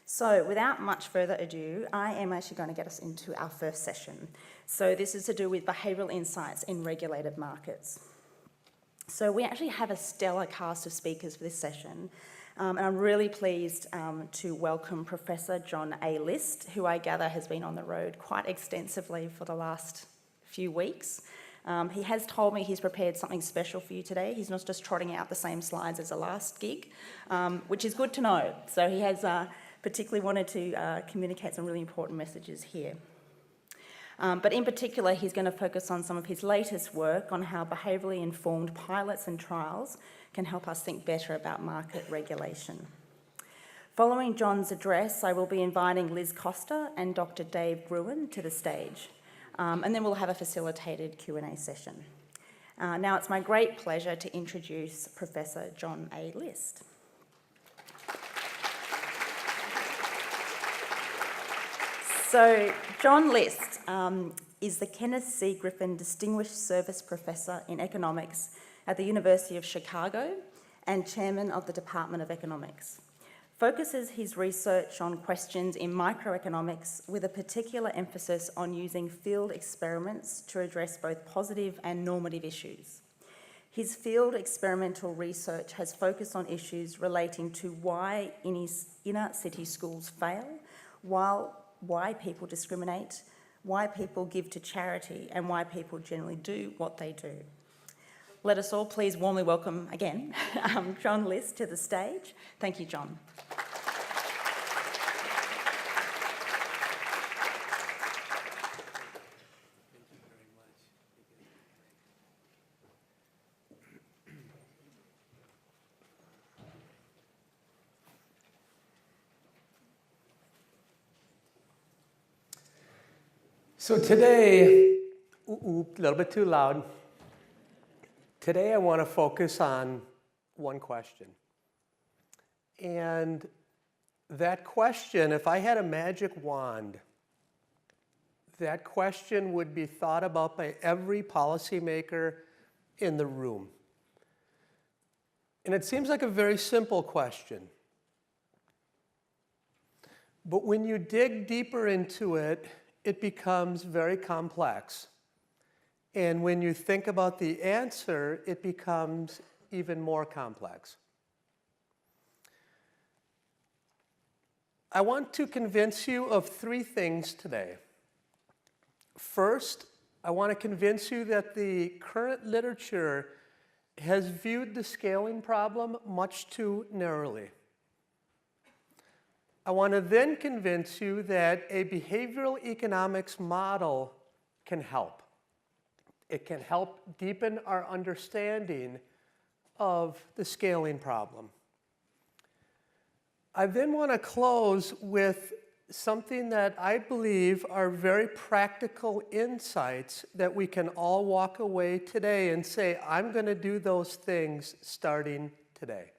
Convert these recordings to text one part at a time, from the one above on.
So without much further ado, I am actually going to get us into our first session. So this is to do with behavioural insights in regulated markets. So we actually have a stellar cast of speakers for this session. And I'm really pleased to welcome Professor John A. List, who I gather has been on the road quite extensively for the last few weeks. He has told me he's prepared something special for you today. He's not just trotting out the same slides as the last gig, which is good to know. So he has particularly wanted to communicate some really important messages here. But in particular, he's going to focus on some of his latest work on how behaviourally informed pilots and trials can help us think better about market regulation. Following John's address, I will be inviting Liz Costa and Dr. Dave Gruen to the stage. And then we'll have a facilitated Q&A session. Now it's my great pleasure to introduce Professor John A. List. So John List is the Kenneth C. Griffin Distinguished Service Professor in Economics at the University of Chicago and Chairman of the Department of Economics. Focuses his research on questions in microeconomics with a particular emphasis on using field experiments to address both positive and normative issues. His field experimental research has focused on issues relating to why inner city schools fail, why people discriminate, why people give to charity, and why people generally do what they do. Let us all please warmly welcome again John List to the stage. Thank you, John. So today, a little bit too loud. Today I want to focus on one question. And that question, if I had a magic wand, that question would be thought about by every policymaker in the room. And it seems like a very simple question. But when you dig deeper into it, it becomes very complex. And when you think about the answer, it becomes even more complex. I want to convince you of three things today. First, I want to convince you that the current literature has viewed the scaling problem much too narrowly. I want to then convince you that a behavioral economics model can help. It can help deepen our understanding of the scaling problem. I then want to close with something that I believe are very practical insights that we can all walk away today and say, I'm going to do those things starting today.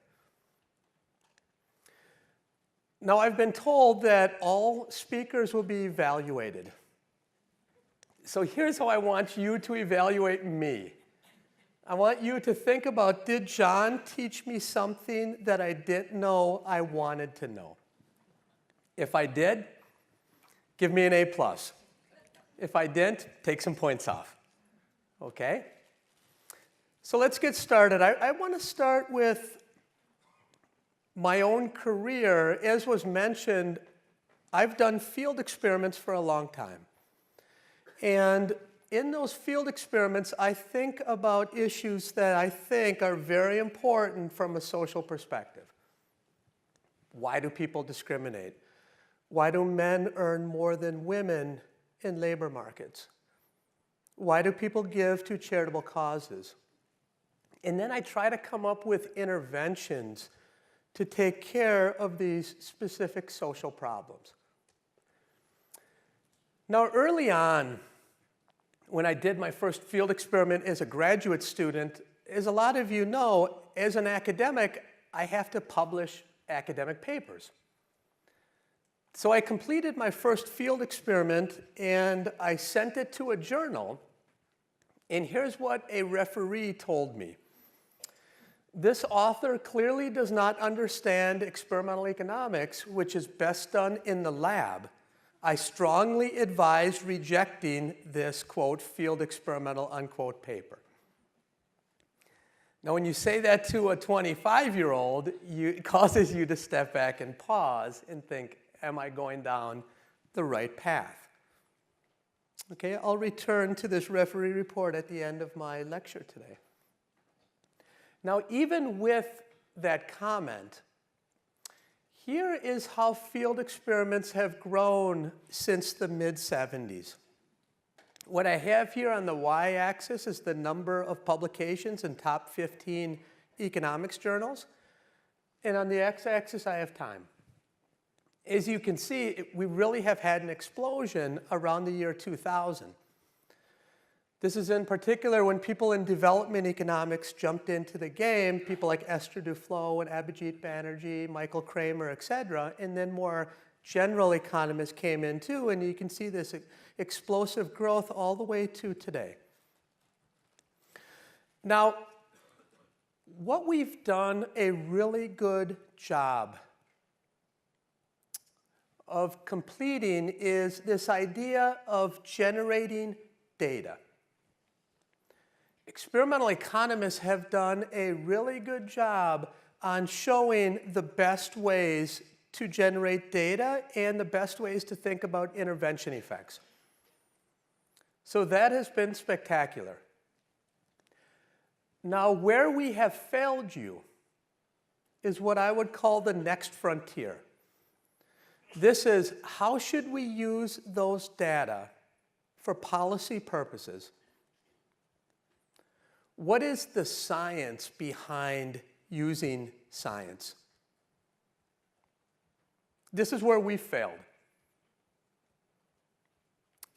Now, I've been told that all speakers will be evaluated. So here's how I want you to evaluate me. I want you to think about, did John teach me something that I didn't know I wanted to know? If I did, give me an A+. If I didn't, take some points off. Okay? So let's get started. I want to start with my own career. As was mentioned, I've done field experiments for a long time. And in those field experiments, I think about issues that I think are very important from a social perspective. Why do people discriminate? Why do men earn more than women in labor markets? Why do people give to charitable causes? And then I try to come up with interventions to take care of these specific social problems. Now, early on, when I did my first field experiment as a graduate student, as a lot of you know, as an academic, I have to publish academic papers. So I completed my first field experiment and I sent it to a journal. And here's what a referee told me. This author clearly does not understand experimental economics, which is best done in the lab. I strongly advise rejecting this, quote, field experimental, unquote, paper. Now, when you say that to a 25-year-old, it causes you to step back and pause and think, am I going down the right path? Okay, I'll return to this referee report at the end of my lecture today. Now, even with that comment, here is how field experiments have grown since the mid-70s. What I have here on the y-axis is the number of publications in top 15 economics journals. And on the x-axis, I have time. As you can see, we really have had an explosion around the year 2000. This is in particular when people in development economics jumped into the game, people like Esther Duflo and Abhijit Banerjee, Michael Kramer, et cetera, and then more general economists came in too, and you can see this explosive growth all the way to today. Now, what we've done a really good job of completing is this idea of generating data. Experimental economists have done a really good job on showing the best ways to generate data and the best ways to think about intervention effects. So that has been spectacular. Now, where we have failed you is what I would call the next frontier. This is, how should we use those data for policy purposes? What is the science behind using science? This is where we failed.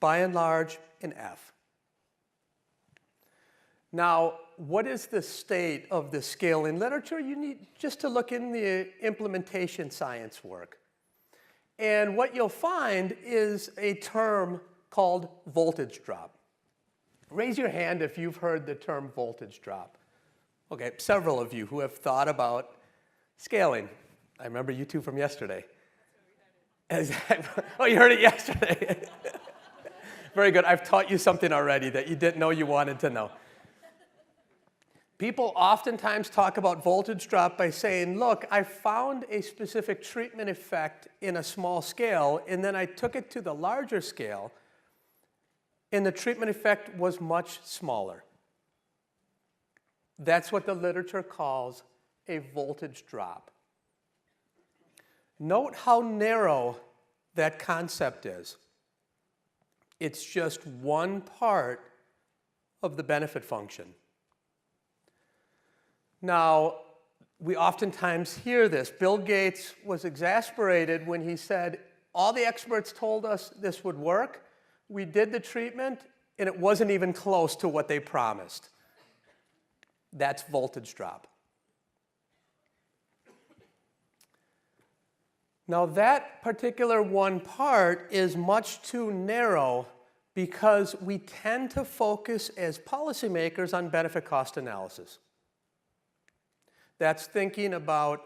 By and large, an F. Now, what is the state of the scaling literature? You need just to look in the implementation science work. And what you'll find is a term called voltage drop. Raise your hand if you've heard the term voltage drop. Okay, several of you who have thought about scaling. I remember you two from yesterday. Oh, you heard it yesterday. Very good. I've taught you something already that you didn't know you wanted to know. People oftentimes talk about voltage drop by saying, look, I found a specific treatment effect in a small scale, and then I took it to the larger scale, and the treatment effect was much smaller. That's what the literature calls a voltage drop. Note how narrow that concept is. It's just one part of the benefit function. Now, we oftentimes hear this. Bill Gates was exasperated when he said, all the experts told us this would work. We did the treatment, and it wasn't even close to what they promised. That's voltage drop. Now, that particular one part is much too narrow because we tend to focus as policymakers on benefit cost analysis. That's thinking about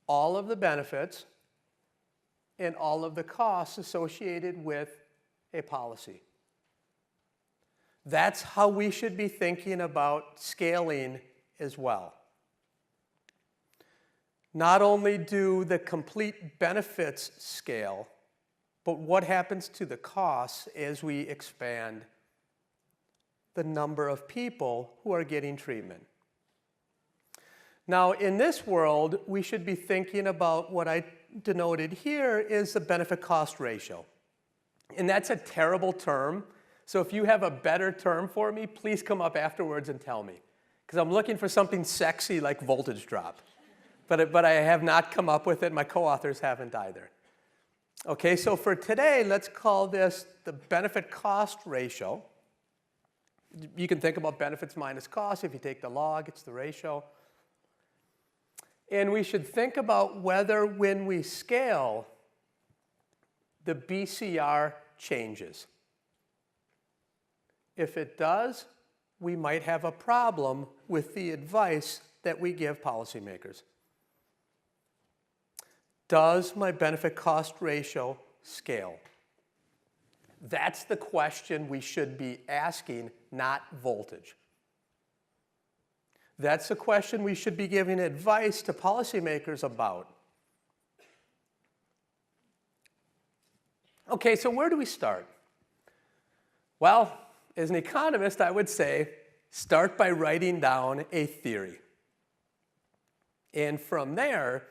all of the benefits and all of the costs associated with a policy. That's how we should be thinking about scaling as well. Not only do the complete benefits scale, but what happens to the costs as we expand the number of people who are getting treatment. Now, in this world, we should be thinking about what I denoted here is the benefit cost ratio. And that's a terrible term. So if you have a better term for me, please come up afterwards and tell me. Because I'm looking for something sexy like voltage drop. But I have not come up with it. My co-authors haven't either. Okay, so for today, let's call this the benefit cost ratio. You can think about benefits minus costs. If you take the log, it's the ratio. And we should think about whether when we scale, the BCR changes. If it does, we might have a problem with the advice that we give policymakers. Does my benefit-cost ratio scale? That's the question we should be asking, not voltage. That's the question we should be giving advice to policymakers about. Okay, so where do we start? Well, as an economist, I would say start by writing down a theory. And from there,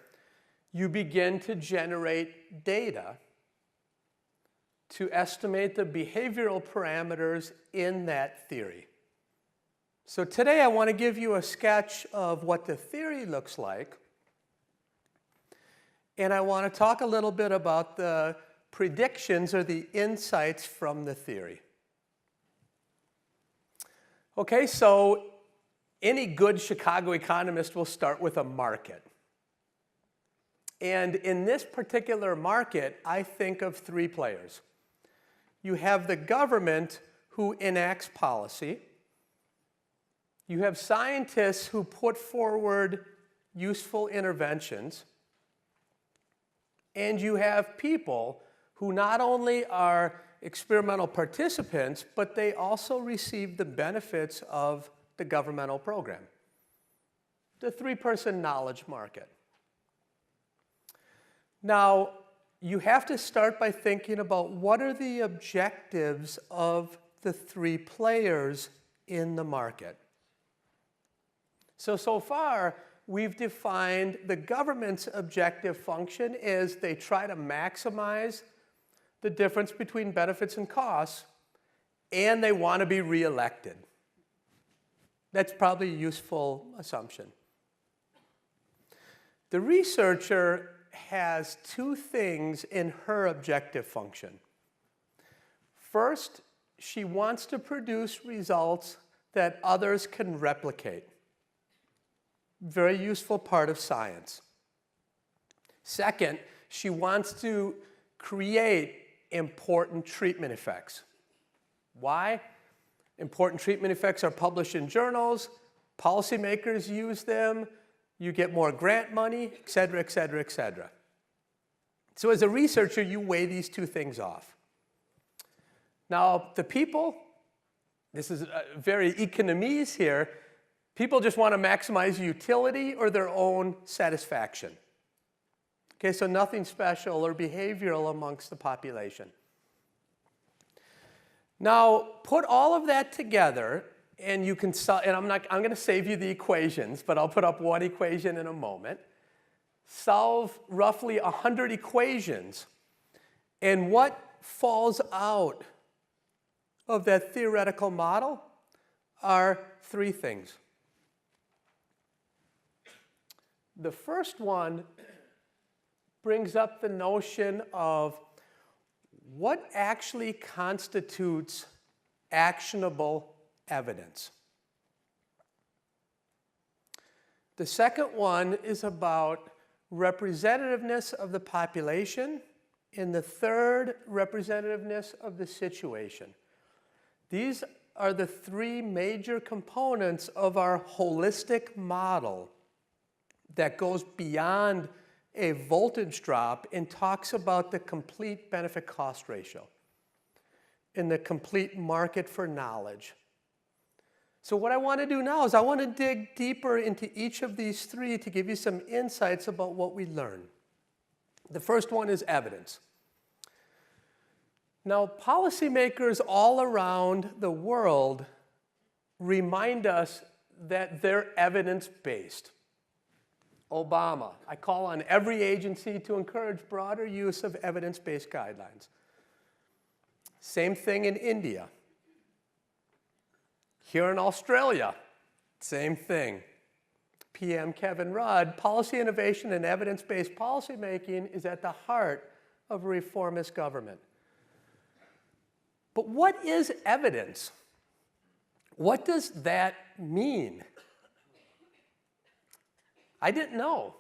you begin to generate data to estimate the behavioral parameters in that theory. So today I want to give you a sketch of what the theory looks like. And I want to talk a little bit about the predictions or the insights from the theory. Okay, so any good Chicago economist will start with a market. And in this particular market, I think of three players. You have the government who enacts policy. You have scientists who put forward useful interventions. And you have people who not only are experimental participants, but they also receive the benefits of the governmental program. The three-person knowledge market. Now, you have to start by thinking about what are the objectives of the three players in the market. So far, we've defined the government's objective function is they try to maximize the difference between benefits and costs, and they want to be reelected. That's probably a useful assumption. The researcher has two things in her objective function. First, she wants to produce results that others can replicate. Very useful part of science. Second, she wants to create important treatment effects. Why? Important treatment effects are published in journals, policymakers use them, you get more grant money, et cetera, et cetera, et cetera. So as a researcher, you weigh these two things off. Now, the people, this is very economese here, people just want to maximize utility or their own satisfaction. Okay, so nothing special or behavioral amongst the population. Now, put all of that together, and you can, and I'm going to save you the equations, but I'll put up one equation in a moment. Solve roughly 100 equations, and what falls out of that theoretical model are three things. The first one brings up the notion of what actually constitutes actionable evidence. The second one is about representativeness of the population, and the third, representativeness of the situation. These are the three major components of our holistic model that goes beyond a voltage drop and talks about the complete benefit-cost ratio and the complete market for knowledge. So what I want to do now is I want to dig deeper into each of these three to give you some insights about what we learn. The first one is evidence. Now, policymakers all around the world remind us that they're evidence-based. Obama, I call on every agency to encourage broader use of evidence-based guidelines. Same thing in India. Here in Australia, same thing. PM Kevin Rudd, policy innovation and evidence-based policymaking is at the heart of a reformist government. But what is evidence? What does that mean? I didn't know.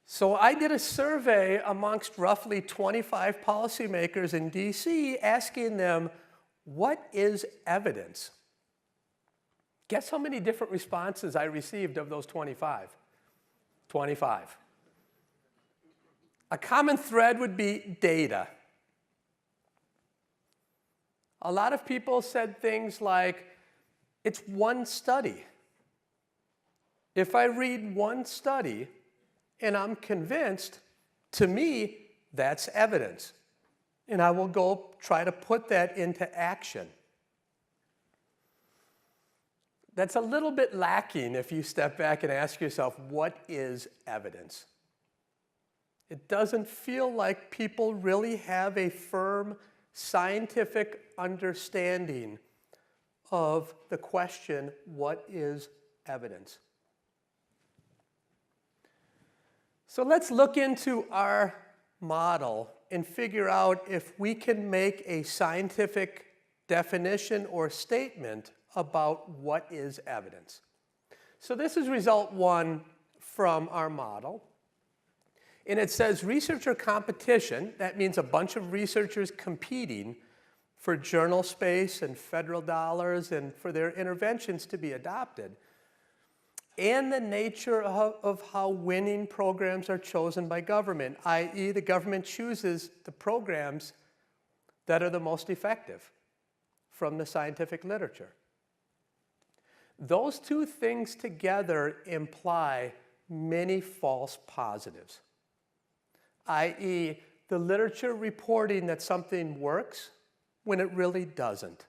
So I did a survey amongst roughly 25 policymakers in DC asking them, what is evidence? Guess how many different responses I received of those 25? 25. A common thread would be data. A lot of people said things like, it's one study. If I read one study and I'm convinced, to me, that's evidence. And I will go try to put that into action. That's a little bit lacking if you step back and ask yourself, what is evidence? It doesn't feel like people really have a firm scientific understanding of the question, what is evidence? So let's look into our model and figure out if we can make a scientific definition or statement about what is evidence. So this is result 1 from our model. And it says researcher competition. That means a bunch of researchers competing for journal space and federal dollars and for their interventions to be adopted. And the nature of how winning programs are chosen by government, i.e. the government chooses the programs that are the most effective from the scientific literature. Those two things together imply many false positives, i.e. the literature reporting that something works when it really doesn't.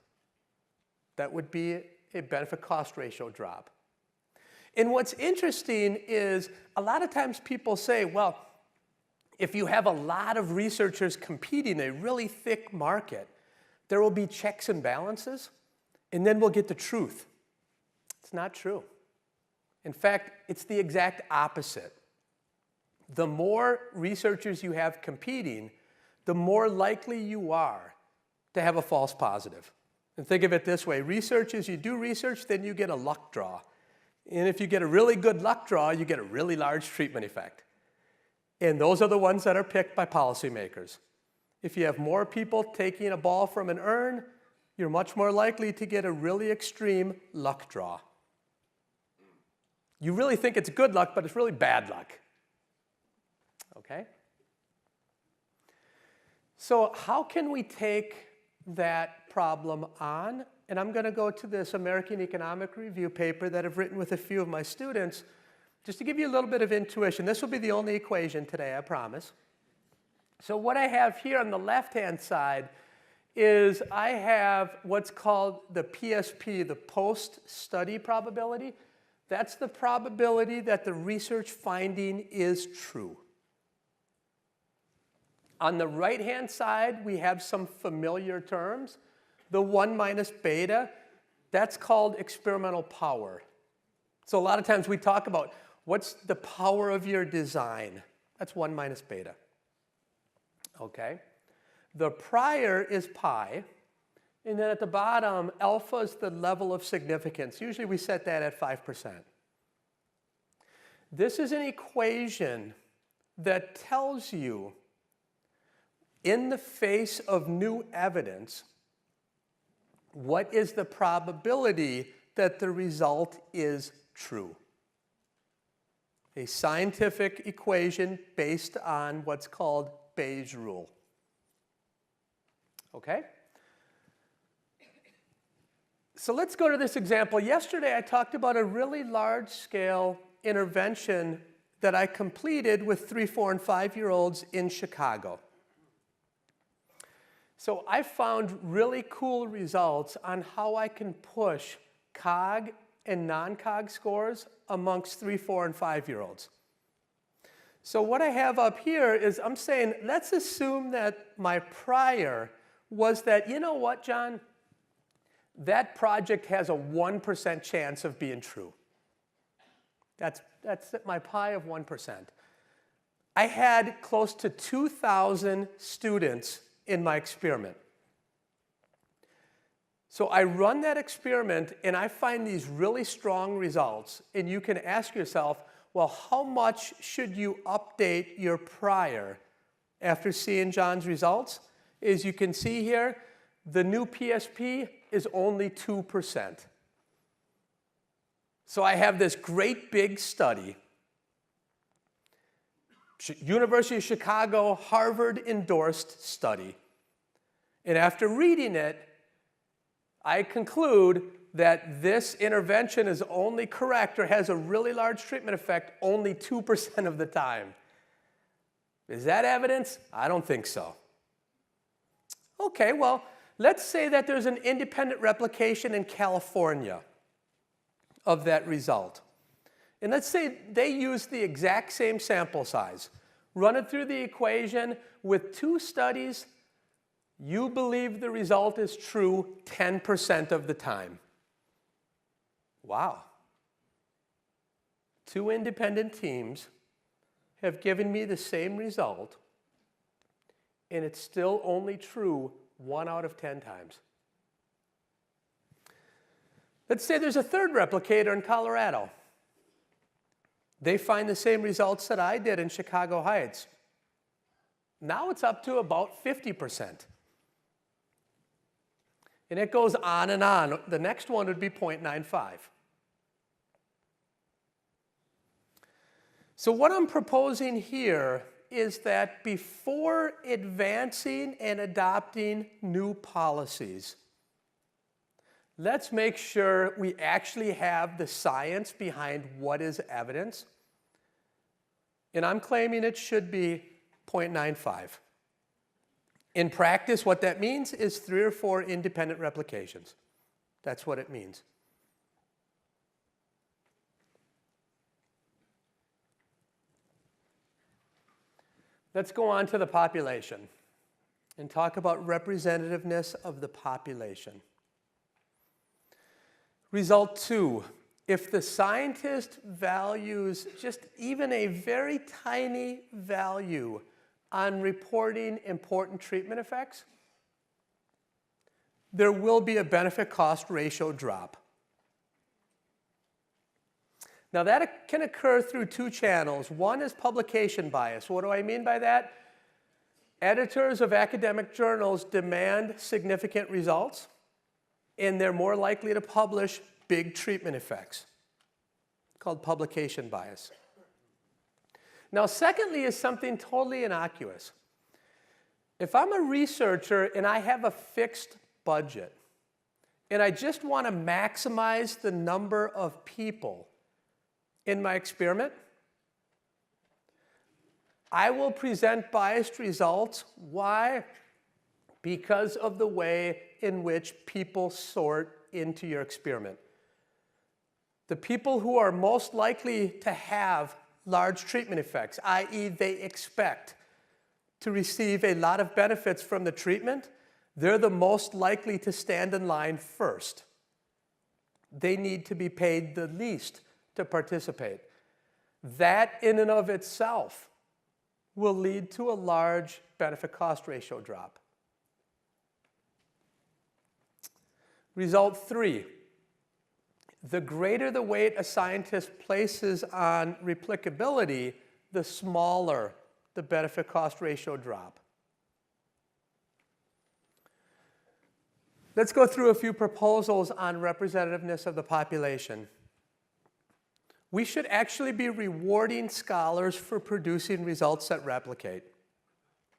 That would be a benefit-cost ratio drop. And what's interesting is a lot of times people say, well, if you have a lot of researchers competing in a really thick market, there will be checks and balances, and then we'll get the truth. It's not true. In fact, it's the exact opposite. The more researchers you have competing, the more likely you are to have a false positive. And think of it this way. Research is you do research, then you get a luck draw. And if you get a really good luck draw, you get a really large treatment effect. And those are the ones that are picked by policymakers. If you have more people taking a ball from an urn, you're much more likely to get a really extreme luck draw. You really think it's good luck, but it's really bad luck. Okay? So how can we take that problem on? And I'm going to go to this American Economic Review paper that I've written with a few of my students, just to give you a little bit of intuition. This will be the only equation today, I promise. So what I have here on the left-hand side is I have what's called the PSP, the post-study probability. That's the probability that the research finding is true. On the right-hand side, we have some familiar terms. The 1 minus beta, that's called experimental power. So a lot of times we talk about what's the power of your design. That's 1 minus beta. Okay? The prior is pi. And then at the bottom, alpha is the level of significance. Usually we set that at 5%. This is an equation that tells you, in the face of new evidence, what is the probability that the result is true? A scientific equation based on what's called Bayes' rule. Okay? So let's go to this example. Yesterday I talked about a really large-scale intervention that I completed with 3, 4, and 5-year-olds in Chicago. So I found really cool results on how I can push COG and non-COG scores amongst 3, 4, and 5-year-olds. So what I have up here is I'm saying, let's assume that my prior was that, you know what, John? That project has a 1% chance of being true. That's my pi of 1%. I had close to 2,000 students in my experiment. So I run that experiment and I find these really strong results, and you can ask yourself, well, how much should you update your prior after seeing John's results? As you can see here, the new PSP is only 2%. So I have this great big study, University of Chicago, Harvard endorsed study. And after reading it, I conclude that this intervention is only correct or has a really large treatment effect only 2% of the time. Is that evidence? I don't think so. Okay, well, let's say that there's an independent replication in California of that result. And let's say they use the exact same sample size. Run it through the equation with 2 studies. You believe the result is true 10% of the time. Wow. 2 independent teams have given me the same result, and it's still only true 1 out of 10 times. Let's say there's a third replicator in Colorado. They find the same results that I did in Chicago Heights. Now it's up to about 50%. And it goes on and on. The next one would be 0.95. So what I'm proposing here is that before advancing and adopting new policies, let's make sure we actually have the science behind what is evidence. And I'm claiming it should be 0.95. In practice, what that means is 3 or 4 independent replications. That's what it means. Let's go on to the population and talk about representativeness of the population. Result 2, if the scientist values just even a very tiny value on reporting important treatment effects, there will be a benefit-cost ratio drop. Now that can occur through 2 channels. One is publication bias. What do I mean by that? Editors of academic journals demand significant results, and they're more likely to publish big treatment effects, called publication bias. Now, secondly is something totally innocuous. If I'm a researcher and I have a fixed budget, and I just want to maximize the number of people in my experiment, I will present biased results. Why? Because of the way in which people sort into your experiment. The people who are most likely to have large treatment effects, i.e. they expect to receive a lot of benefits from the treatment, they're the most likely to stand in line first. They need to be paid the least to participate. That in and of itself will lead to a large benefit-cost ratio drop. Result 3, the greater the weight a scientist places on replicability, the smaller the benefit-cost ratio drop. Let's go through a few proposals on representativeness of the population. We should actually be rewarding scholars for producing results that replicate.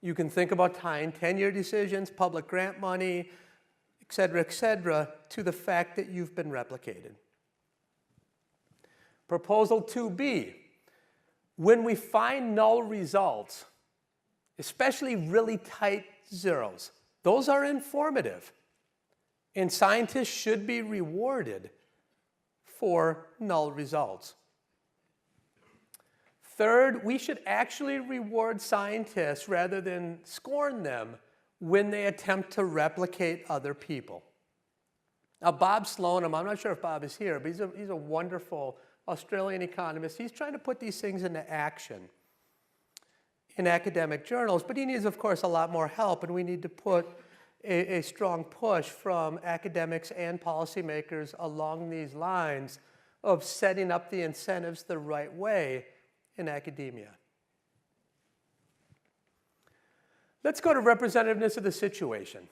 You can think about tying tenure decisions, public grant money, et cetera, to the fact that you've been replicated. Proposal 2B, when we find null results, especially really tight zeros, those are informative, and scientists should be rewarded for null results. Third, we should actually reward scientists rather than scorn them when they attempt to replicate other people. Now, Bob Slonim, I'm not sure if Bob is here, but he's a wonderful Australian economist. He's trying to put these things into action in academic journals, but he needs, of course, a lot more help, and we need to put a strong push from academics and policymakers along these lines of setting up the incentives the right way in academia. Let's go to representativeness of the situation.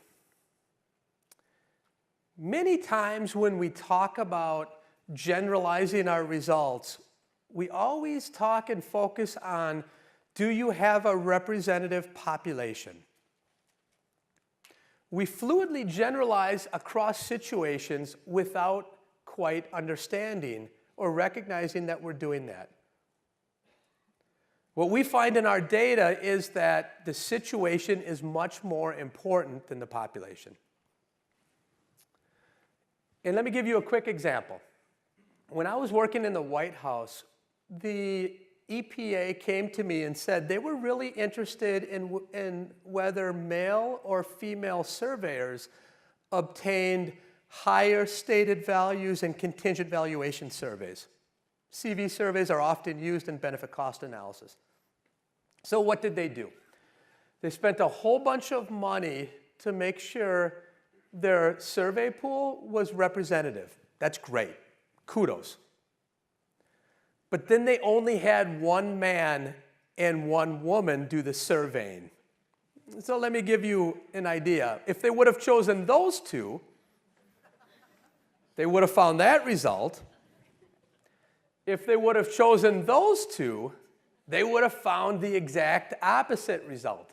Many times when we talk about generalizing our results, we always talk and focus on, do you have a representative population? We fluidly generalize across situations without quite understanding or recognizing that we're doing that. What we find in our data is that the situation is much more important than the population. And let me give you a quick example. When I was working in the White House, the EPA came to me and said they were really interested in whether male or female surveyors obtained higher stated values in contingent valuation surveys. CV surveys are often used in benefit cost analysis. So what did they do? They spent a whole bunch of money to make sure their survey pool was representative. That's great. Kudos. But then they only had one man and one woman do the surveying. So let me give you an idea. If they would have chosen those two, they would have found that result. If they would have chosen those two, they would have found the exact opposite result.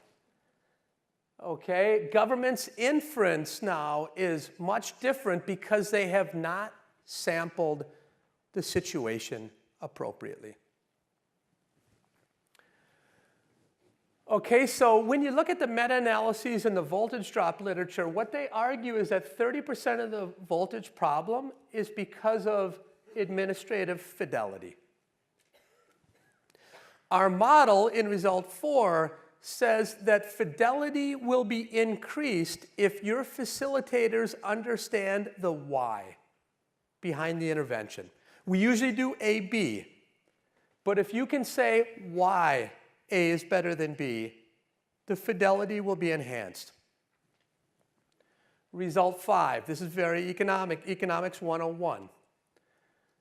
Okay? Government's inference now is much different because they have not sampled the situation appropriately. Okay, so when you look at the meta-analyses in the voltage drop literature, what they argue is that 30% of the voltage problem is because of administrative fidelity. Our model in result 4 says that fidelity will be increased if your facilitators understand the why behind the intervention. We usually do A, B, but if you can say why A is better than B, the fidelity will be enhanced. Result 5, this is very economics 101.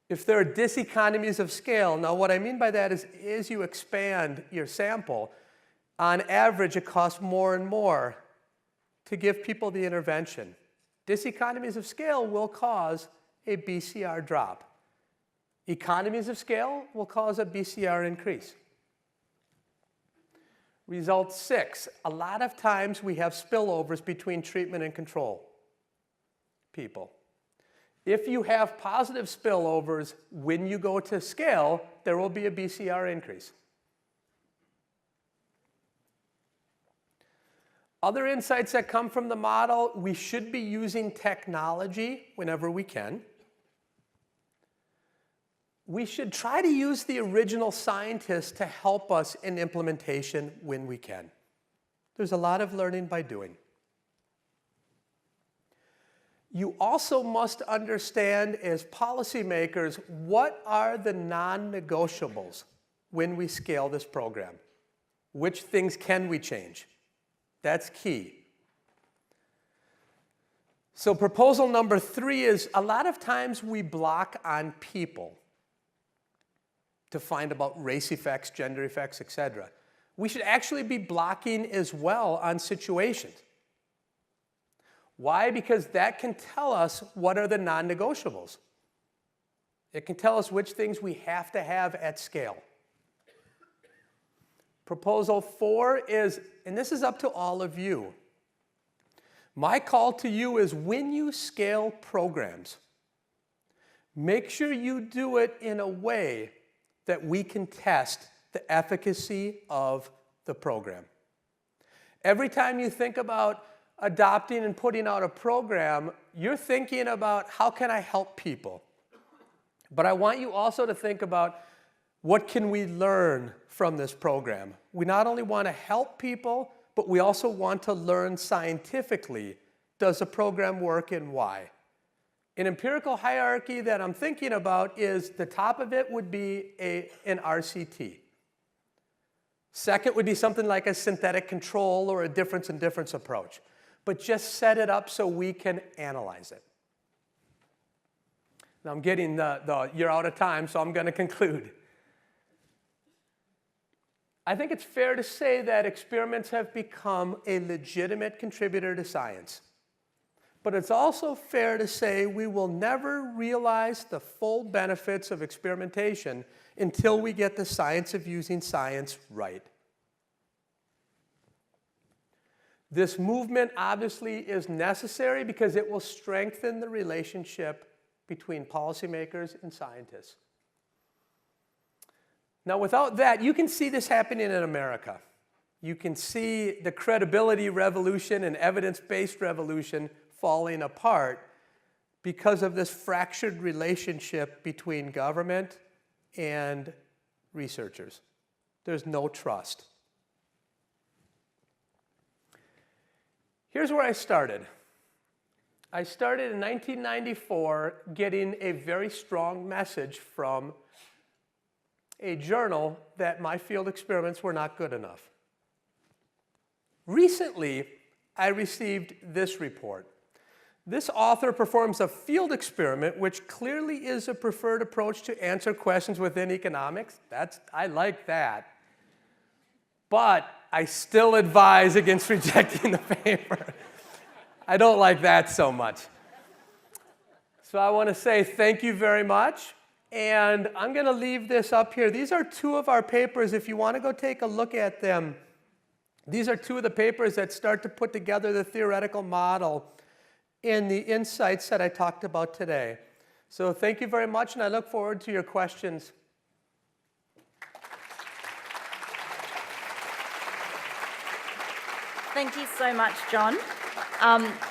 If there are diseconomies of scale, now what I mean by that is as you expand your sample, on average it costs more and more to give people the intervention. Diseconomies of scale will cause a BCR drop. Economies of scale will cause a BCR increase. Result 6, a lot of times we have spillovers between treatment and control people. If you have positive spillovers, when you go to scale, there will be a BCR increase. Other insights that come from the model, we should be using technology whenever we can. We should try to use the original scientists to help us in implementation when we can. There's a lot of learning by doing. You also must understand as policymakers what are the non-negotiables when we scale this program. Which things can we change? That's key. So proposal number 3 is a lot of times we block on people to find about race effects, gender effects, etc. We should actually be blocking as well on situations. Why? Because that can tell us what are the non-negotiables. It can tell us which things we have to have at scale. Proposal 4 is, and this is up to all of you, my call to you is when you scale programs, make sure you do it in a way that we can test the efficacy of the program. Every time you think about adopting and putting out a program, you're thinking about how can I help people? But I want you also to think about what can we learn from this program? We not only want to help people, but we also want to learn scientifically, does the program work and why? An empirical hierarchy that I'm thinking about is the top of it would be an RCT. Second would be something like a synthetic control or a difference in difference approach. But just set it up so we can analyze it. Now I'm getting you're out of time, so I'm going to conclude. I think it's fair to say that experiments have become a legitimate contributor to science. but it's also fair to say we will never realize the full benefits of experimentation until we get the science of using science right. This movement obviously is necessary because it will strengthen the relationship between policymakers and scientists. Now, without that, you can see this happening in America. You can see the credibility revolution and evidence-based revolution falling apart because of this fractured relationship between government and researchers. There's no trust. Here's where I started. I started in 1994 getting a very strong message from a journal that my field experiments were not good enough. Recently, I received this report. This author performs a field experiment which clearly is a preferred approach to answer questions within economics. I like that. But I still advise against rejecting the paper. I don't like that so much. So I want to say thank you very much. And I'm going to leave this up here. These are two of our papers. If you want to go take a look at them, these are two of the papers that start to put together the theoretical model in the insights that I talked about today. So thank you very much, and I look forward to your questions. Thank you so much, John.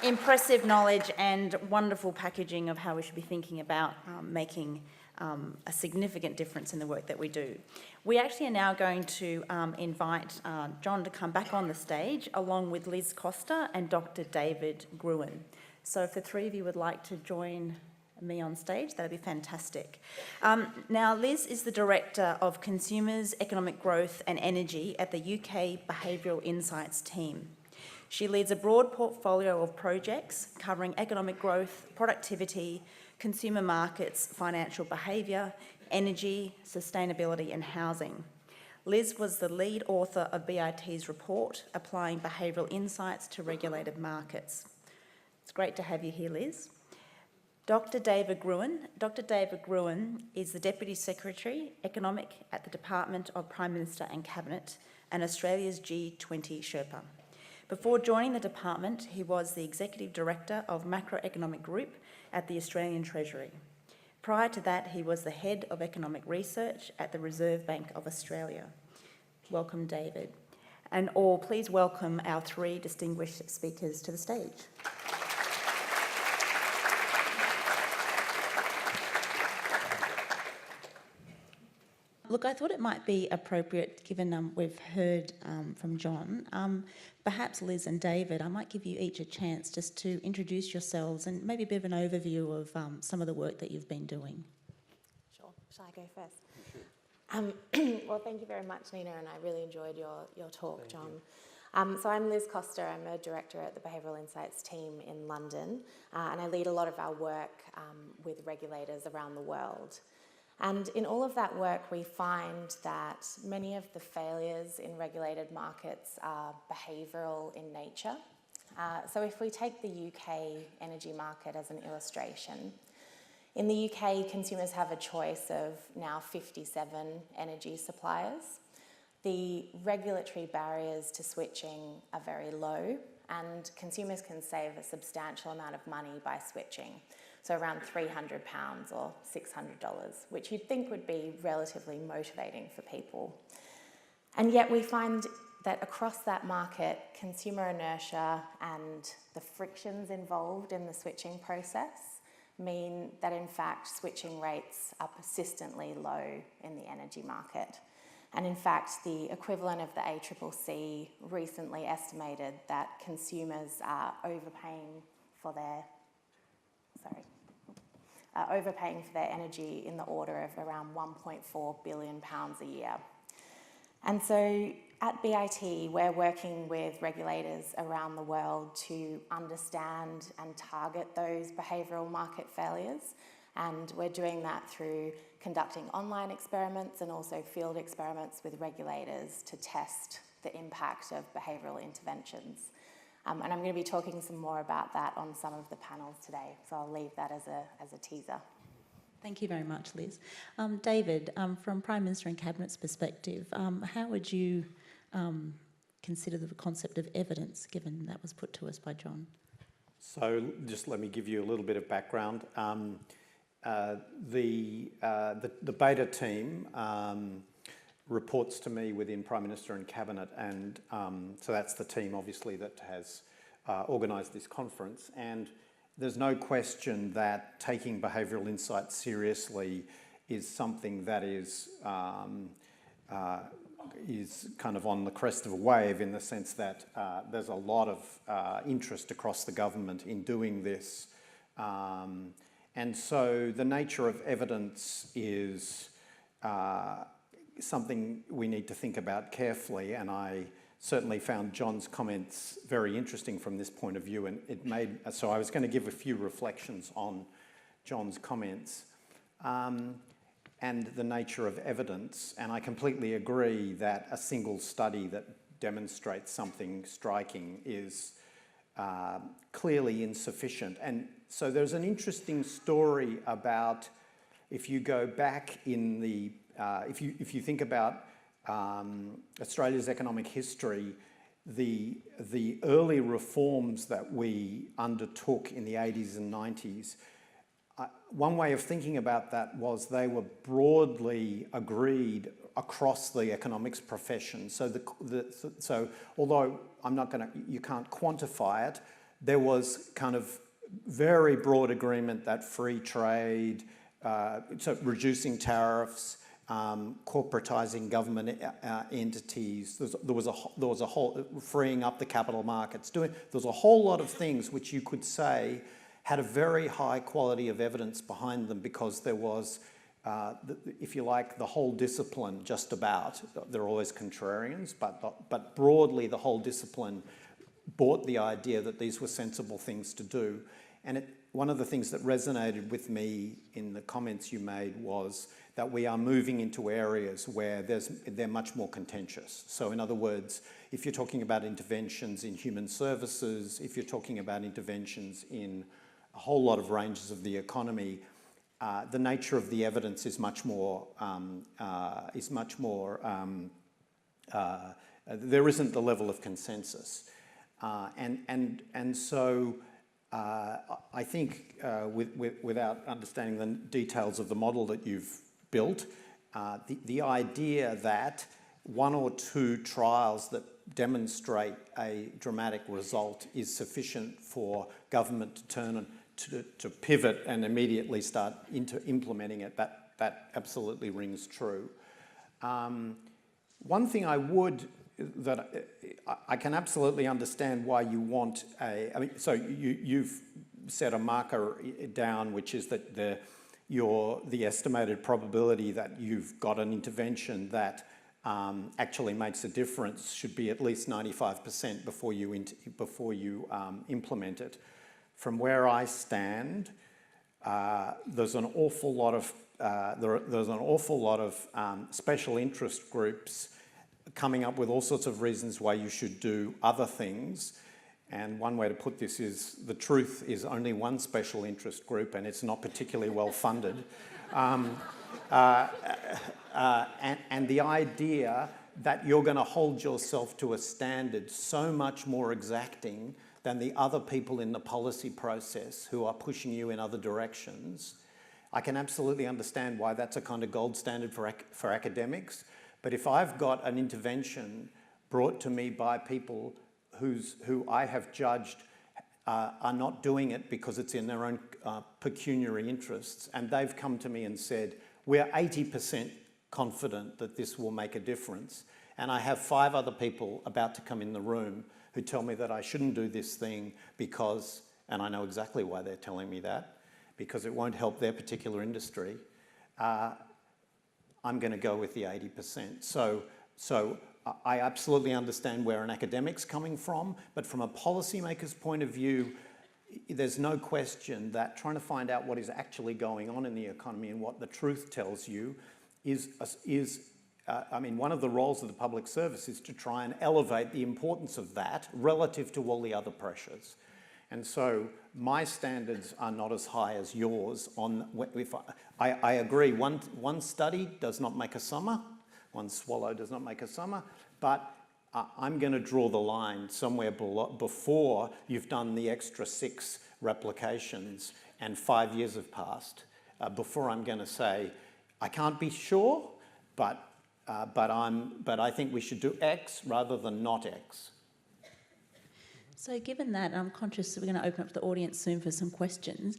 Impressive knowledge and wonderful packaging of how we should be thinking about making a significant difference in the work that we do. We actually are now going to invite John to come back on the stage along with Liz Costa and Dr. David Gruen. So if the three of you would like to join me on stage, that'd be fantastic. Now, Liz is the Director of Consumers, Economic Growth and Energy at the UK Behavioural Insights team. She leads a broad portfolio of projects covering economic growth, productivity, consumer markets, financial behaviour, energy, sustainability and housing. Liz was the lead author of BIT's report, Applying Behavioural Insights to Regulated Markets. It's great to have you here, Liz. Dr. David Gruen. Dr. David Gruen is the Deputy Secretary, Economic at the Department of Prime Minister and Cabinet and Australia's G20 Sherpa. Before joining the department, he was the Executive Director of Macroeconomic Group at the Australian Treasury. Prior to that, he was the Head of Economic Research at the Reserve Bank of Australia. Welcome, David. And all, please welcome our three distinguished speakers to the stage. Look, I thought it might be appropriate, given we've heard from John, perhaps Liz and David, I might give you each a chance just to introduce yourselves and maybe a bit of an overview of some of the work that you've been doing. Sure. Shall I go first? Well, thank you very much, Nina, and I really enjoyed your talk, John. So I'm Liz Costa. I'm a director at the Behavioural Insights team in London, and I lead a lot of our work with regulators around the world. And in all of that work, we find that many of the failures in regulated markets are behavioural in nature. So if we take the UK energy market as an illustration, in the UK, consumers have a choice of now 57 energy suppliers. The regulatory barriers to switching are very low, and consumers can save a substantial amount of money by switching. So around £300 or $600, which you'd think would be relatively motivating for people. And yet we find that across that market, consumer inertia and the frictions involved in the switching process mean that in fact switching rates are persistently low in the energy market. And in fact, the equivalent of the ACCC recently estimated that consumers are overpaying for their energy in the order of around £1.4 billion a year. And so at BIT, we're working with regulators around the world to understand and target those behavioural market failures. And we're doing that through conducting online experiments and also field experiments with regulators to test the impact of behavioural interventions. And I'm going to be talking some more about that on some of the panels today, so I'll leave that as a teaser. Thank you very much, Liz. David, from Prime Minister and Cabinet's perspective, how would you consider the concept of evidence, given that was put to us by John? So just let me give you a little bit of background. The beta team reports to me within Prime Minister and Cabinet, and so that's the team obviously that has organised this conference. And there's no question that taking behavioural insight seriously is something that is kind of on the crest of a wave, in the sense that there's a lot of interest across the government in doing this. And so the nature of evidence is something we need to think about carefully, and I certainly found John's comments very interesting from this point of view, and so I was going to give a few reflections on John's comments and the nature of evidence. And I completely agree that a single study that demonstrates something striking is clearly insufficient. And so there's an interesting story about, if you go back in the, if you think about Australia's economic history, the early reforms that we undertook in the 80s and 90s, one way of thinking about that was they were broadly agreed across the economics profession. So so although you can't quantify it, there was kind of very broad agreement that free trade, so reducing tariffs, corporatising government entities, there was a whole freeing up the capital markets. There was a whole lot of things which you could say had a very high quality of evidence behind them, because there was, if you like, the whole discipline just about. There are always contrarians, but broadly the whole discipline bought the idea that these were sensible things to do. And one of the things that resonated with me in the comments you made was that we are moving into areas where they're much more contentious. So in other words, if you're talking about interventions in human services, if you're talking about interventions in a whole lot of ranges of the economy, the nature of the evidence is much more, there isn't the level of consensus. And so I think without understanding the details of the model that you've built, the idea that one or two trials that demonstrate a dramatic result is sufficient for government to turn to pivot and immediately start implementing it, that absolutely rings true. One thing I can absolutely understand why you want so you've set a marker down, which is that the estimated probability that you've got an intervention that actually makes a difference should be at least 95% before you implement it. From where I stand, there's an awful lot of special interest groups coming up with all sorts of reasons why you should do other things. And one way to put this is, the truth is only one special interest group, and it's not particularly well funded. And the idea that you're going to hold yourself to a standard so much more exacting than the other people in the policy process who are pushing you in other directions, I can absolutely understand why that's a kind of gold standard for academics. But if I've got an intervention brought to me by people who I have judged are not doing it because it's in their own pecuniary interests, and they've come to me and said, we're 80% confident that this will make a difference, and I have 5 other people about to come in the room who tell me that I shouldn't do this thing because, and I know exactly why they're telling me that, because it won't help their particular industry, I'm going to go with the 80%. So I absolutely understand where an academic's coming from, but from a policymaker's point of view, there's no question that trying to find out what is actually going on in the economy and what the truth tells you is I mean, one of the roles of the public service is to try and elevate the importance of that relative to all the other pressures. And so my standards are not as high as yours on, if I agree, one study does not make a summer, one swallow does not make a summer, but I'm going to draw the line somewhere before you've done the extra 6 replications and 5 years have passed, before I'm going to say, I can't be sure, but I think we should do X rather than not X. So given that, I'm conscious that we're going to open up to the audience soon for some questions.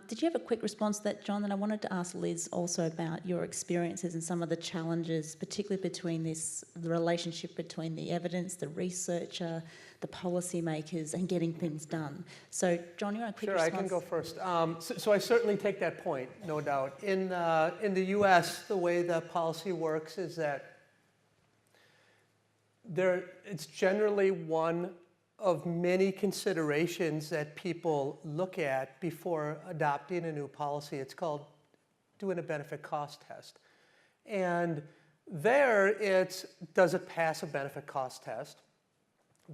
Did you have a quick response to that, John? And I wanted to ask Liz also about your experiences and some of the challenges, particularly between the relationship between the evidence, the researcher, the policymakers, and getting things done. So, John, you want a quick response? Sure, I can go first. So I certainly take that point, no doubt. In the US, the way the policy works is that it's generally one of many considerations that people look at before adopting a new policy. It's called doing a benefit cost test. And there it's, does it pass a benefit cost test?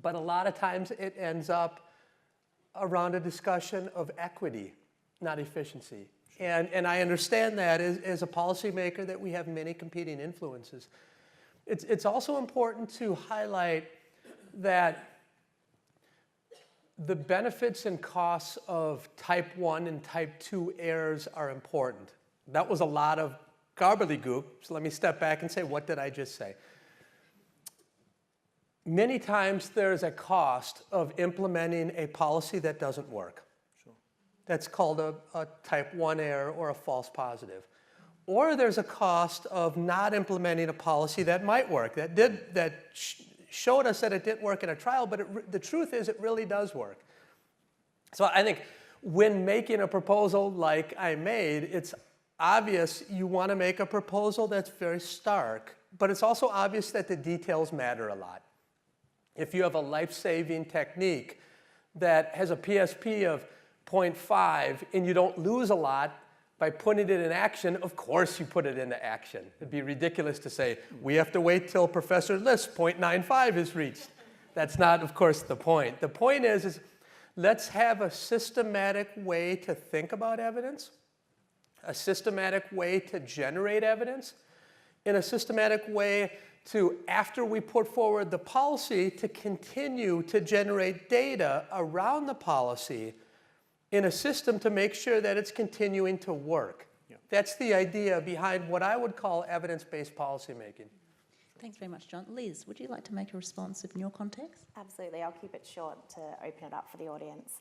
But a lot of times it ends up around a discussion of equity, not efficiency. And I understand that as a policymaker that we have many competing influences. It's also important to highlight that the benefits and costs of type 1 and type 2 errors are important. That was a lot of gobbledygook, so let me step back and say, what did I just say? Many times there's a cost of implementing a policy that doesn't work. Sure. That's called a type 1 error or a false positive. Or there's a cost of not implementing a policy that might work, that showed us that it didn't work in a trial, but the truth is it really does work. So I think when making a proposal like I made, it's obvious you want to make a proposal that's very stark, but it's also obvious that the details matter a lot. If you have a life-saving technique that has a PSP of 0.5 and you don't lose a lot by putting it in action, of course you put it into action. It'd be ridiculous to say, we have to wait till Professor List's 0.95 is reached. That's not, of course, the point. The point is let's have a systematic way to think about evidence, a systematic way to generate evidence, and a systematic way to, after we put forward the policy, to continue to generate data around the policy in a system to make sure that it's continuing to work. Yeah. That's the idea behind what I would call evidence-based policymaking. Thanks very much, John. Liz, would you like to make a response in your context? Absolutely, I'll keep it short to open it up for the audience.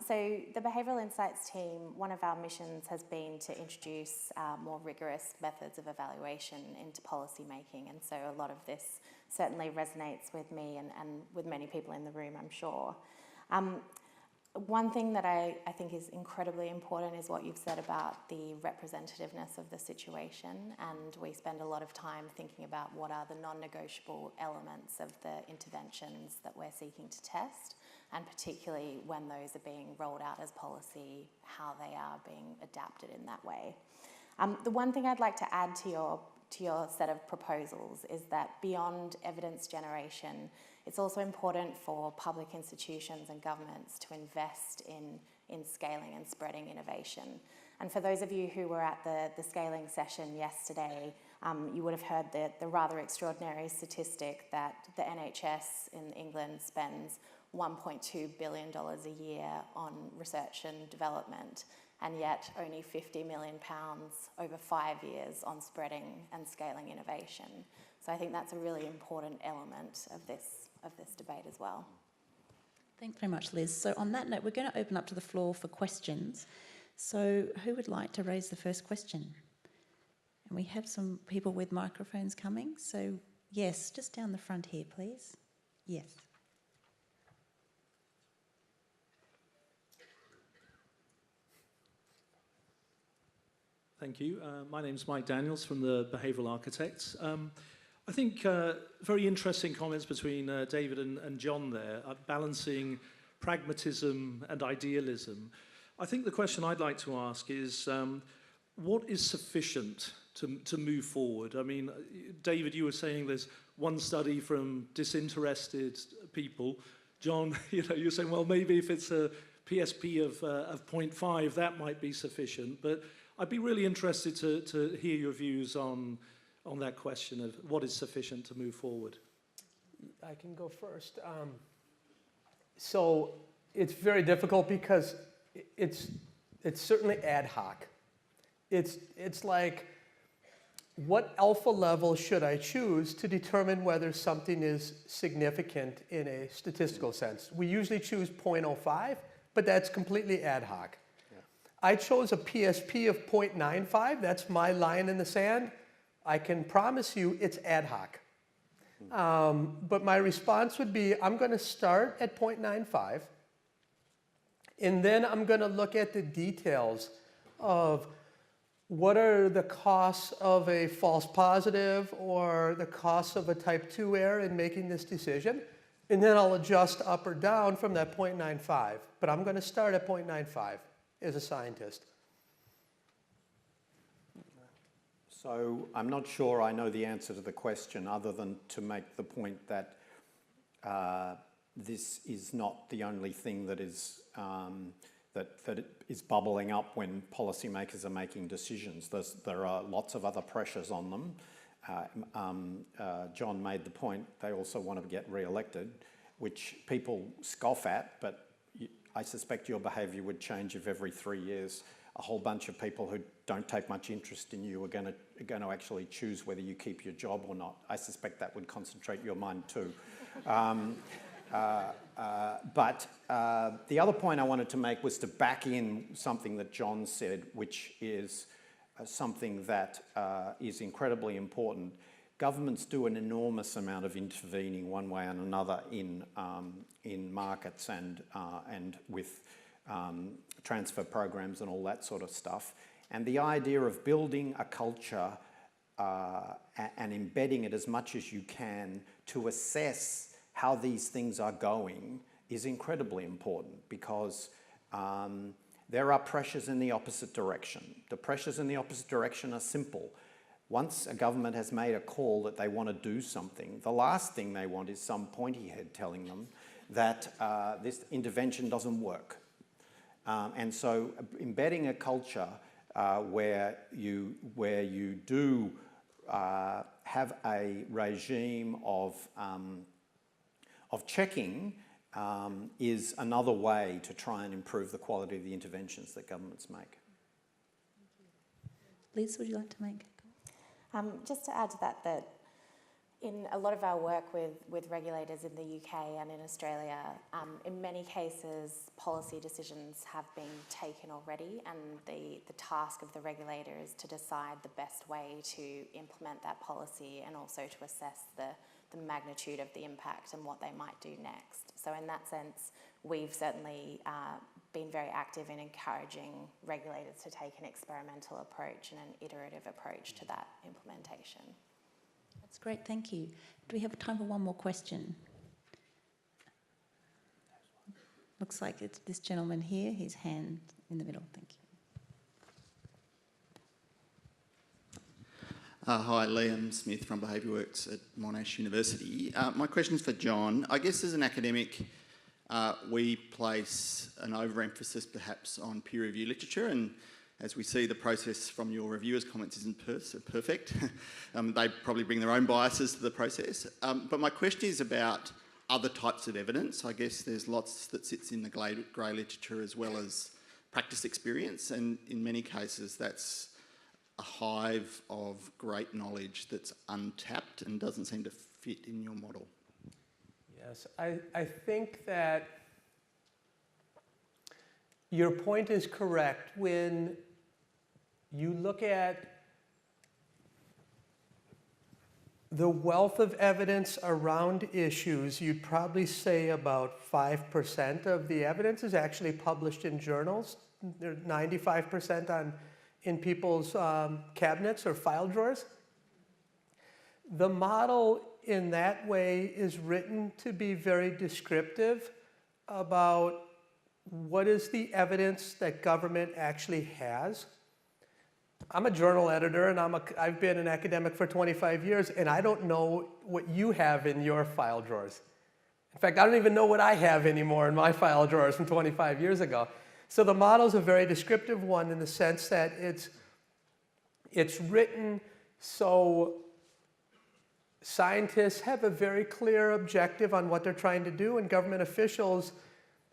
So the Behavioural Insights team, one of our missions has been to introduce more rigorous methods of evaluation into policy making, and so a lot of this certainly resonates with me and with many people in the room, I'm sure. One thing that I think is incredibly important is what you've said about the representativeness of the situation, and we spend a lot of time thinking about what are the non-negotiable elements of the interventions that we're seeking to test, and particularly when those are being rolled out as policy, how they are being adapted in that way. The one thing I'd like to add to your set of proposals is that beyond evidence generation, it's also important for public institutions and governments to invest in scaling and spreading innovation. And for those of you who were at the scaling session yesterday, you would have heard the rather extraordinary statistic that the NHS in England spends $1.2 billion a year on research and development, and yet only £50 million over 5 years on spreading and scaling innovation. So I think that's a really important element of this debate as well. Thanks very much, Liz. So on that note, we're going to open up to the floor for questions. So who would like to raise the first question? And we have some people with microphones coming. So yes, just down the front here, please. Yes. Thank you. My name's Mike Daniels from the Behavioural Architects. I think very interesting comments between David and John there, balancing pragmatism and idealism. I think the question I'd like to ask is, what is sufficient to move forward? I mean, David, you were saying there's one study from disinterested people. John, you're saying, well, maybe if it's a PSP of 0.5, that might be sufficient. But I'd be really interested to hear your views on that question of what is sufficient to move forward. I can go first. So it's very difficult because it's certainly ad hoc. It's like, what alpha level should I choose to determine whether something is significant in a statistical sense? We usually choose 0.05, but that's completely ad hoc. Yeah. I chose a PSP of 0.95. That's my line in the sand. I can promise you it's ad hoc. But my response would be, I'm going to start at 0.95, and then I'm going to look at the details of what are the costs of a false positive or the costs of a type 2 error in making this decision, and then I'll adjust up or down from that 0.95. But I'm going to start at 0.95 as a scientist. So I'm not sure I know the answer to the question, other than to make the point that this is not the only thing that is that is bubbling up when policymakers are making decisions. There are lots of other pressures on them. John made the point they also want to get re-elected, which people scoff at, but I suspect your behaviour would change if every 3 years a whole bunch of people who don't take much interest in you are going to actually choose whether you keep your job or not. I suspect that would concentrate your mind too. But the other point I wanted to make was to back in something that John said, which is something that is incredibly important. Governments do an enormous amount of intervening one way and another in markets and with transfer programs and all that sort of stuff. And the idea of building a culture and embedding it as much as you can to assess how these things are going is incredibly important, because there are pressures in the opposite direction. The pressures in the opposite direction are simple. Once a government has made a call that they want to do something, the last thing they want is some pointy head telling them that this intervention doesn't work. And so embedding a culture where you do have a regime of checking is another way to try and improve the quality of the interventions that governments make. Liz, would you like to make a comment? Just to add to that, that in a lot of our work with regulators in the UK and in Australia, in many cases, policy decisions have been taken already, and the task of the regulator is to decide the best way to implement that policy and also to assess the magnitude of the impact and what they might do next. So in that sense, we've certainly been very active in encouraging regulators to take an experimental approach and an iterative approach to that implementation. That's great, thank you. Do we have time for one more question? Looks like it's this gentleman here, his hand in the middle, thank you. Hi, Liam Smith from Behavioural at Monash University. My question's for John. I guess as an academic, we place an overemphasis perhaps on peer review literature, and as we see, the process from your reviewers' comments isn't perfect. They probably bring their own biases to the process. But my question is about other types of evidence. I guess there's lots that sits in the grey literature as well as practice experience, and in many cases that's a hive of great knowledge that's untapped and doesn't seem to fit in your model. Yes, I think that your point is correct. When you look at the wealth of evidence around issues, you'd probably say about 5% of the evidence is actually published in journals. There's 95% in people's cabinets or file drawers. The model in that way is written to be very descriptive about what is the evidence that government actually has. I'm a journal editor, and I've been an academic for 25 years, and I don't know what you have in your file drawers. In fact, I don't even know what I have anymore in my file drawers from 25 years ago. So the model is a very descriptive one in the sense that it's written so scientists have a very clear objective on what they're trying to do, and government officials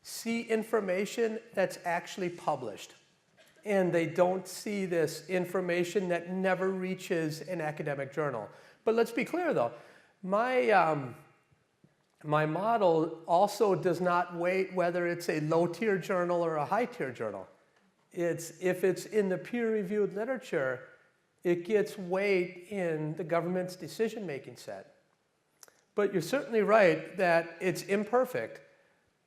see information that's actually published. And they don't see this information that never reaches an academic journal. But let's be clear, though. My model also does not weight whether it's a low-tier journal or a high-tier journal. If it's in the peer-reviewed literature, it gets weight in the government's decision-making set. But you're certainly right that it's imperfect.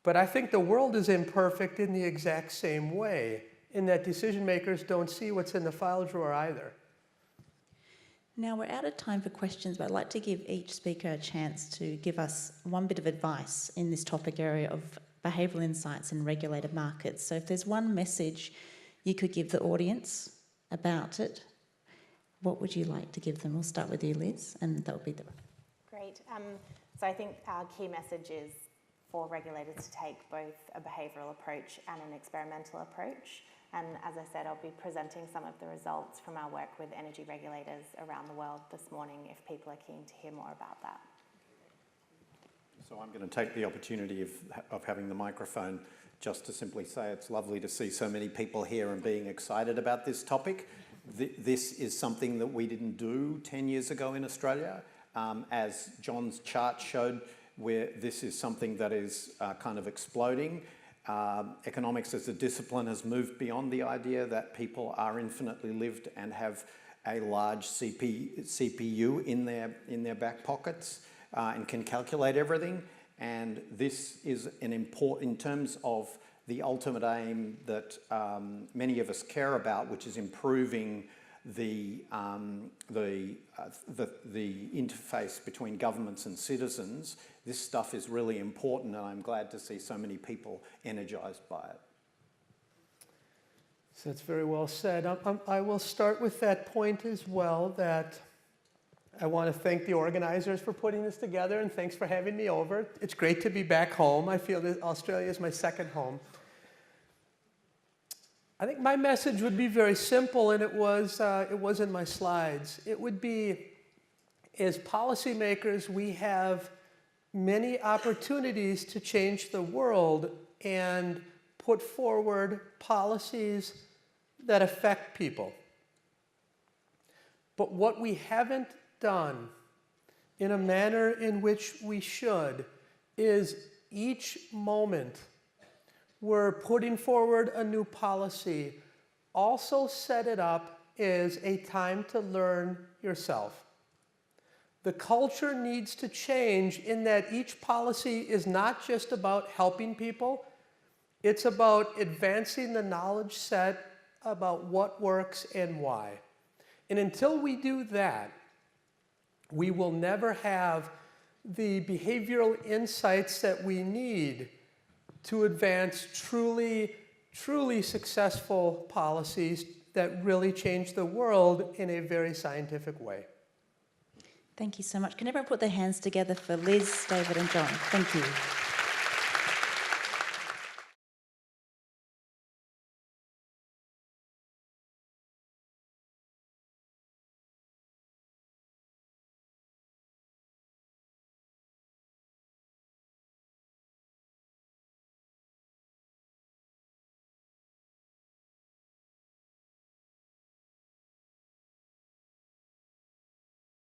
But I think the world is imperfect in the exact same way, in that decision makers don't see what's in the file drawer either. Now we're out of time for questions, but I'd like to give each speaker a chance to give us one bit of advice in this topic area of behavioural insights in regulated markets. So if there's one message you could give the audience about it, what would you like to give them? We'll start with you, Liz, and that would be the... Great. So I think our key message is for regulators to take both a behavioural approach and an experimental approach. And as I said, I'll be presenting some of the results from our work with energy regulators around the world this morning if people are keen to hear more about that. So I'm going to take the opportunity of having the microphone just to simply say it's lovely to see so many people here and being excited about this topic. This is something that we didn't do 10 years ago in Australia. As John's chart showed, where this is something that is kind of exploding. Economics as a discipline has moved beyond the idea that people are infinitely lived and have a large CPU in their back pockets and can calculate everything. And this is an important, in terms of the ultimate aim that many of us care about, which is improving the interface between governments and citizens. This stuff is really important, and I'm glad to see so many people energized by it. So that's very well said. I will start with that point as well, that I want to thank the organizers for putting this together, and thanks for having me over. It's great to be back home. I feel that Australia is my second home. I think my message would be very simple, and it was in my slides. It would be, as policymakers, we have many opportunities to change the world and put forward policies that affect people. But what we haven't done in a manner in which we should is each moment we're putting forward a new policy, also set it up as a time to learn yourself. The culture needs to change in that each policy is not just about helping people, it's about advancing the knowledge set about what works and why. And until we do that, we will never have the behavioral insights that we need to advance truly successful policies that really change the world in a very scientific way. Thank you so much. Can everyone put their hands together for Liz, David and John? Thank you.